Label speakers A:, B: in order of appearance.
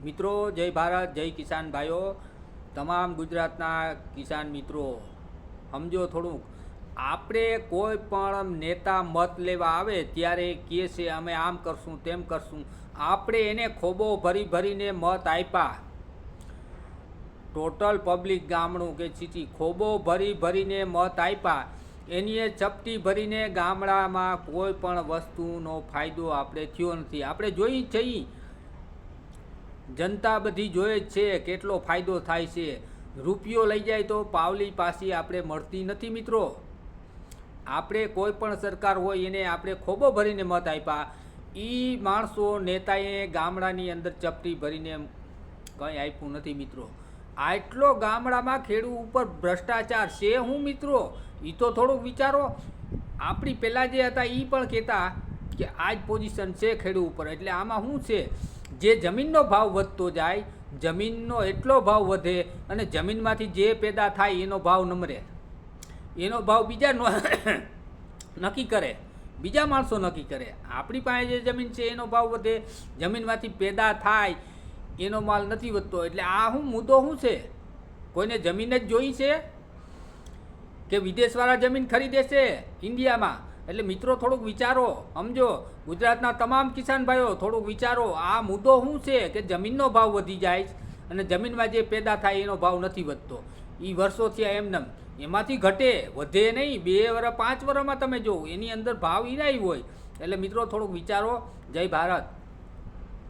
A: મિત્રો જય ભારત, જય કિસાન ભાઈઓ, તમામ ગુજરાતના કિસાન મિત્રો સમજો થોડુંક. આપણે કોઈ પણ નેતા મત લેવા આવે ત્યારે કહે છે અમે આમ કરશું તેમ કરશું. આપણે એને ખોબો ભરી ભરીને મત આપ્યા. ટોટલ પબ્લિક ગામડું કે સિટી ખોબો ભરી ભરીને મત આપ્યા. એની ચપટી ભરીને ગામડામાં કોઈ પણ વસ્તુનો ફાયદો આપણે થયો નથી. આપણે જોઈ જઈએ, જનતા બધી જોઈએ જ છે કેટલો ફાયદો થાય છે. રૂપિયો લઈ જાય તો પાવલી પાછી આપણે મળતી નથી મિત્રો. આપણે કોઈ પણ સરકાર હોય એને આપણે ખોબો ભરીને મત આપ્યા. એ માણસો નેતાએ ગામડાની અંદર ચપટી ભરીને કંઈ આપ્યું નથી મિત્રો. આટલો ગામડામાં ખેડૂત ઉપર ભ્રષ્ટાચાર છે હું મિત્રો, એ તો થોડુંક વિચારો. આપણી પહેલાં જે હતા એ પણ કહેતા કે આ જ પોઝિશન છે ખેડૂત ઉપર. એટલે આમાં શું છે, જે જમીનનો ભાવ વધતો જાય, જમીનનો એટલો ભાવ વધે અને જમીનમાંથી જે પેદા થાય એનો ભાવ નમરે. એનો ભાવ બીજા નક્કી કરે, બીજા માણસો નક્કી કરે. આપણી પાસે જે જમીન છે એનો ભાવ વધે, જમીનમાંથી પેદા થાય એનો માલ નથી વધતો. એટલે આ શું મુદ્દો શું છે? કોઈને જમીન જ જોઈ છે કે વિદેશવાળા જમીન ખરીદે છે ઇન્ડિયામાં? એટલે મિત્રો થોડુંક વિચારો, સમજો. ગુજરાતના તમામ કિસાન ભાઈઓ થોડુંક વિચારો. આ મુદ્દો શું છે કે જમીનનો ભાવ વધી જાય અને જમીનમાં જે પેદા થાય એનો ભાવ નથી વધતો. એ વર્ષો થયા એમને એમાંથી ઘટે, વધે નહીં. 2 વર્ષ 5 વર્ષમાં તમે જો એની અંદર ભાવ ઈરાય હોય. એટલે મિત્રો થોડુંક વિચારો. જય ભારત.